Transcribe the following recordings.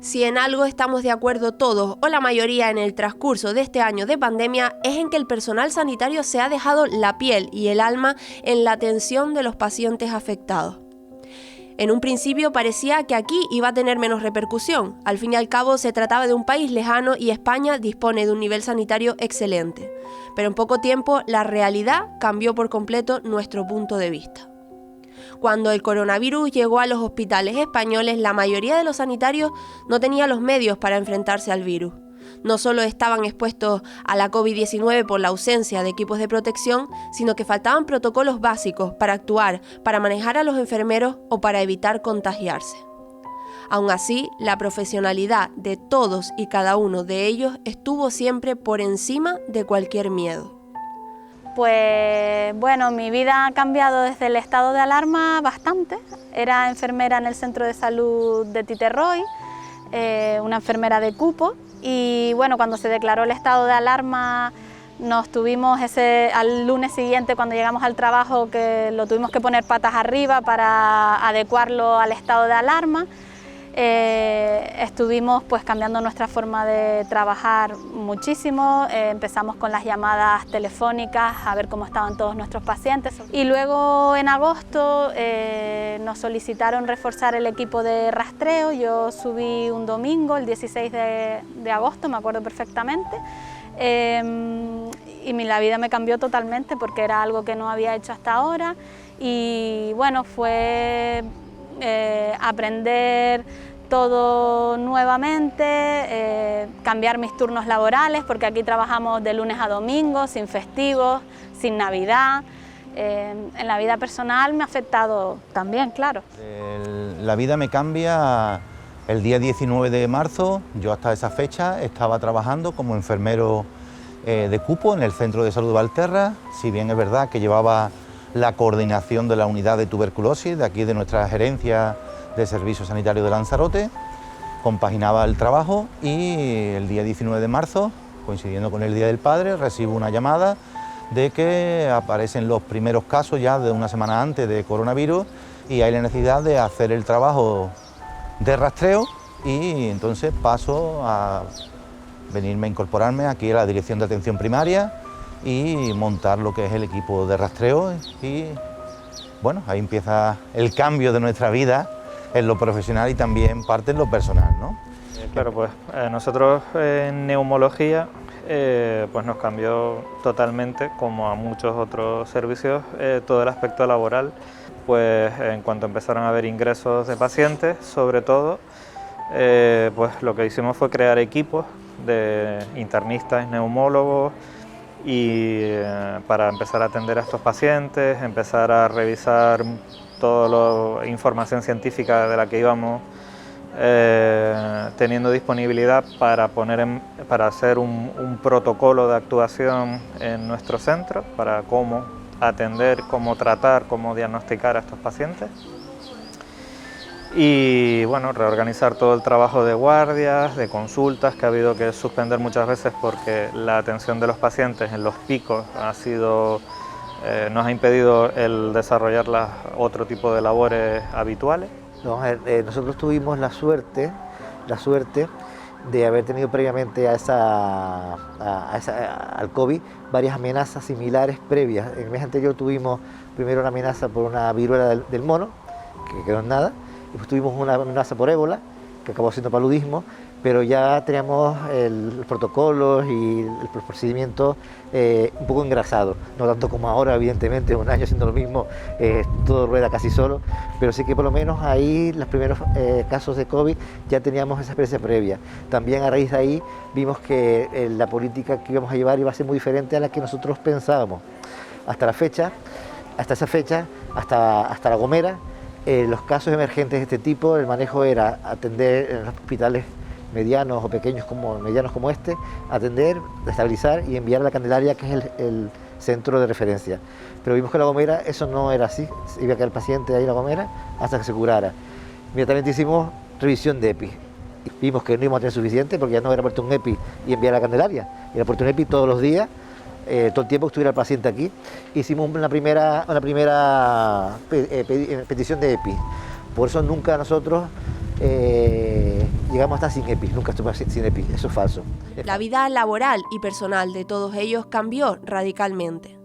Si en algo estamos de acuerdo todos o la mayoría en el transcurso de este año de pandemia es en que el personal sanitario se ha dejado la piel y el alma en la atención de los pacientes afectados. En un principio parecía que aquí iba a tener menos repercusión. Al fin y al cabo se trataba de un país lejano y España dispone de un nivel sanitario excelente. Pero en poco tiempo la realidad cambió por completo nuestro punto de vista. Cuando el coronavirus llegó a los hospitales españoles, la mayoría de los sanitarios no tenía los medios para enfrentarse al virus. No solo estaban expuestos a la COVID-19 por la ausencia de equipos de protección, sino que faltaban protocolos básicos para actuar, para manejar a los enfermeros o para evitar contagiarse. Aún así, la profesionalidad de todos y cada uno de ellos estuvo siempre por encima de cualquier miedo. Pues bueno, mi vida ha cambiado desde el estado de alarma bastante. Era enfermera en el centro de salud de Titerroy, una enfermera de cupo. Y bueno, cuando se declaró el estado de alarma, nos tuvimos al lunes siguiente, cuando llegamos al trabajo, que lo tuvimos que poner patas arriba para adecuarlo al estado de alarma. Estuvimos pues cambiando nuestra forma de trabajar muchísimo. Empezamos con las llamadas telefónicas a ver cómo estaban todos nuestros pacientes, y luego en agosto nos solicitaron reforzar el equipo de rastreo. Yo subí un domingo, el 16 de agosto, me acuerdo perfectamente, y la vida me cambió totalmente porque era algo que no había hecho hasta ahora. Y bueno, fue aprender todo nuevamente, cambiar mis turnos laborales, porque aquí trabajamos de lunes a domingo, sin festivos, sin Navidad. En la vida personal me ha afectado también, claro. La vida me cambia el día 19 de marzo. Yo hasta esa fecha estaba trabajando como enfermero de cupo en el Centro de Salud de Valterra. Si bien es verdad que llevaba la coordinación de la unidad de tuberculosis de aquí, de nuestra gerencia de Servicios Sanitarios de Lanzarote, compaginaba el trabajo, y el día 19 de marzo, coincidiendo con el Día del Padre, recibo una llamada de que aparecen los primeros casos ya de una semana antes de coronavirus y hay la necesidad de hacer el trabajo de rastreo, y entonces paso a venirme a incorporarme aquí a la Dirección de Atención Primaria y montar lo que es el equipo de rastreo. Y bueno, ahí empieza el cambio de nuestra vida en lo profesional y también parte en lo personal, ¿no? Claro, pues nosotros en neumología pues nos cambió totalmente, como a muchos otros servicios, todo el aspecto laboral. Pues en cuanto empezaron a haber ingresos de pacientes, sobre todo, pues lo que hicimos fue crear equipos de internistas, neumólogos, y para empezar a atender a estos pacientes, empezar a revisar toda la información científica de la que íbamos teniendo disponibilidad para hacer un protocolo de actuación en nuestro centro, para cómo atender, cómo tratar, cómo diagnosticar a estos pacientes. Y bueno, reorganizar todo el trabajo de guardias, de consultas, que ha habido que suspender muchas veces porque la atención de los pacientes en los picos nos ha impedido el desarrollar otro tipo de labores habituales. Nosotros tuvimos la suerte de haber tenido previamente al COVID varias amenazas similares previas. En el mes anterior tuvimos primero una amenaza por una viruela del mono, que quedó en nada. Después tuvimos una amenaza por ébola, que acabó siendo paludismo, pero ya teníamos los protocolos y el procedimiento un poco engrasado, no tanto como ahora, evidentemente, un año haciendo lo mismo, todo rueda casi solo, pero sí que por lo menos ahí los primeros casos de COVID ya teníamos esa experiencia previa. También a raíz de ahí vimos que la política que íbamos a llevar iba a ser muy diferente a la que nosotros pensábamos. Hasta esa fecha, hasta La Gomera, los casos emergentes de este tipo, el manejo era atender en los hospitales medianos o pequeños medianos como este, atender, estabilizar y enviar a la Candelaria, que es el centro de referencia. Pero vimos que en La Gomera eso no era así, iba a quedar el paciente ahí en La Gomera hasta que se curara. Inmediatamente hicimos revisión de EPI. Vimos que no íbamos a tener suficiente porque ya no era puesto un EPI y enviar a la Candelaria, era puesto un EPI todos los días, todo el tiempo que estuviera el paciente aquí. Hicimos una primera petición de EPI. Por eso nunca nosotros llegamos a estar sin EPI, nunca estuve sin EPI, eso es falso. La vida laboral y personal de todos ellos cambió radicalmente.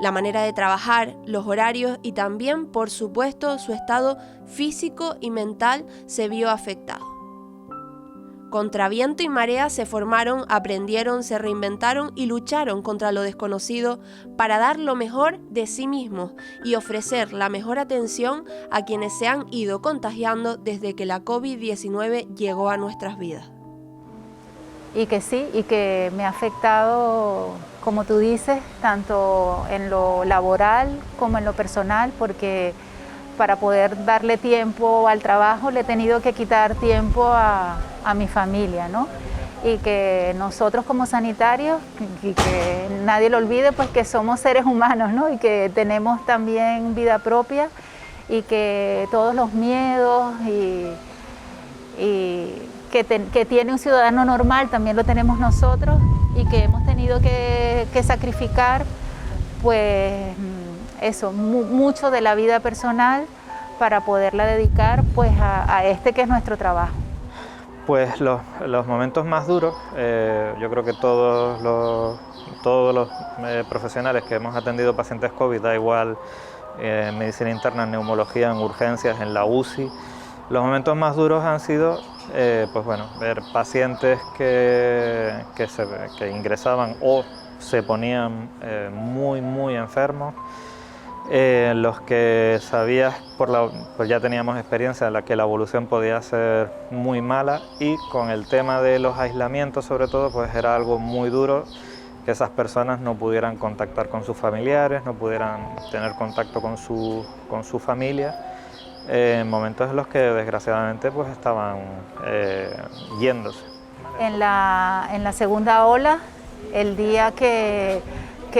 La manera de trabajar, los horarios y también, por supuesto, su estado físico y mental se vio afectado. Contra viento y marea se formaron, aprendieron, se reinventaron y lucharon contra lo desconocido para dar lo mejor de sí mismos y ofrecer la mejor atención a quienes se han ido contagiando desde que la COVID-19 llegó a nuestras vidas. Y que sí, y que me ha afectado, como tú dices, tanto en lo laboral como en lo personal, porque para poder darle tiempo al trabajo le he tenido que quitar tiempo a mi familia, ¿no? Y que nosotros como sanitarios, y que nadie lo olvide, pues que somos seres humanos, ¿no? Y que tenemos también vida propia y que todos los miedos que tiene un ciudadano normal también lo tenemos nosotros y que hemos tenido que sacrificar, pues eso, mucho de la vida personal para poderla dedicar pues a este que es nuestro trabajo. Pues los momentos más duros, yo creo que todos los profesionales que hemos atendido pacientes COVID, da igual en medicina interna, en neumología, en urgencias, en la UCI, los momentos más duros han sido pues bueno, ver pacientes que ingresaban o se ponían muy enfermos, los que sabías, pues ya teníamos experiencia en la que la evolución podía ser muy mala, y con el tema de los aislamientos sobre todo, pues era algo muy duro que esas personas no pudieran contactar con sus familiares, no pudieran tener contacto con su familia, en momentos en los que desgraciadamente pues estaban yéndose. En la segunda ola, el día que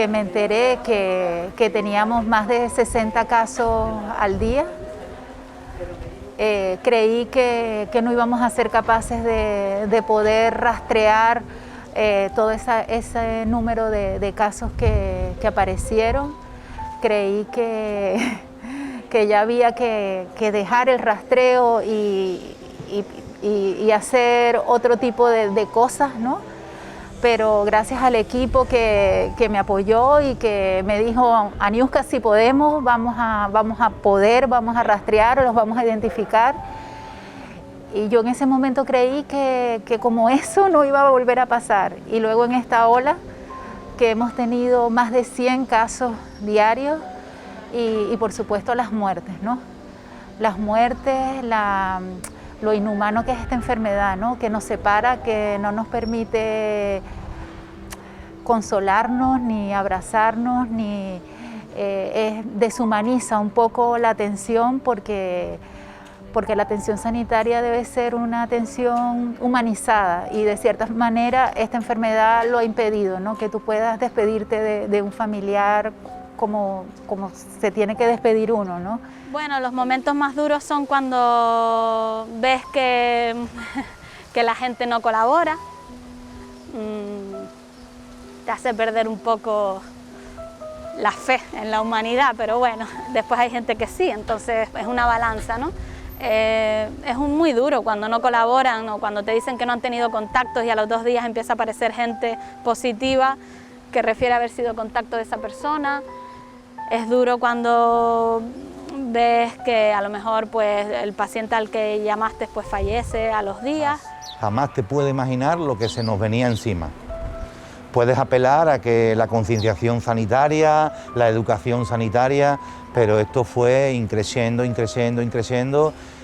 me enteré que teníamos más de 60 casos al día, creí que no íbamos a ser capaces de poder rastrear todo ese número de casos que aparecieron. Creí que ya había que dejar el rastreo y hacer otro tipo de cosas, ¿no? Pero gracias al equipo que me apoyó y que me dijo, Aniuska, si podemos, vamos a rastrear, los vamos a identificar. Y yo en ese momento creí que como eso no iba a volver a pasar. Y luego en esta ola, que hemos tenido más de 100 casos diarios, y por supuesto las muertes, ¿no? Las muertes, lo inhumano que es esta enfermedad, ¿no? Que nos separa, que no nos permite consolarnos, ni abrazarnos, ni deshumaniza un poco la atención, porque la atención sanitaria debe ser una atención humanizada, y de cierta manera esta enfermedad lo ha impedido, ¿no? Que tú puedas despedirte de un familiar como se tiene que despedir uno, ¿no? Bueno, los momentos más duros son cuando ves que la gente no colabora, te hace perder un poco la fe en la humanidad, pero bueno, después hay gente que sí, entonces es una balanza, ¿no? Es muy duro cuando no colaboran o cuando te dicen que no han tenido contactos y a los 2 días empieza a aparecer gente positiva que refiere a haber sido contacto de esa persona. Es duro cuando ves que a lo mejor pues, el paciente al que llamaste pues, fallece a los días. Jamás te puedes imaginar lo que se nos venía encima. Puedes apelar a que la concienciación sanitaria, la educación sanitaria, pero esto fue increciendo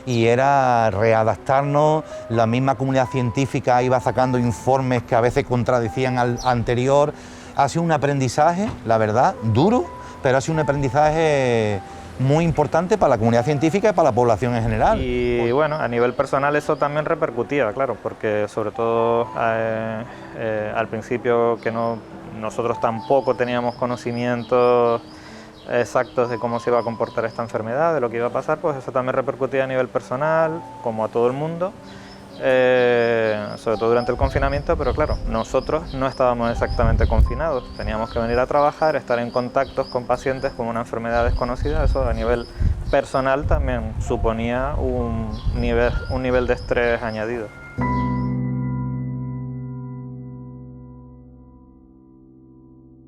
y era readaptarnos. La misma comunidad científica iba sacando informes que a veces contradecían al anterior. Ha sido un aprendizaje, la verdad, duro, pero ha sido un aprendizaje muy importante para la comunidad científica y para la población en general. Y bueno, a nivel personal eso también repercutía, claro, porque sobre todo al principio que nosotros tampoco teníamos conocimientos exactos de cómo se iba a comportar esta enfermedad, de lo que iba a pasar, pues eso también repercutía a nivel personal, como a todo el mundo, sobre todo durante el confinamiento, pero claro, nosotros no estábamos exactamente confinados, teníamos que venir a trabajar, estar en contactos con pacientes con una enfermedad desconocida, eso a nivel personal también suponía un nivel de estrés añadido.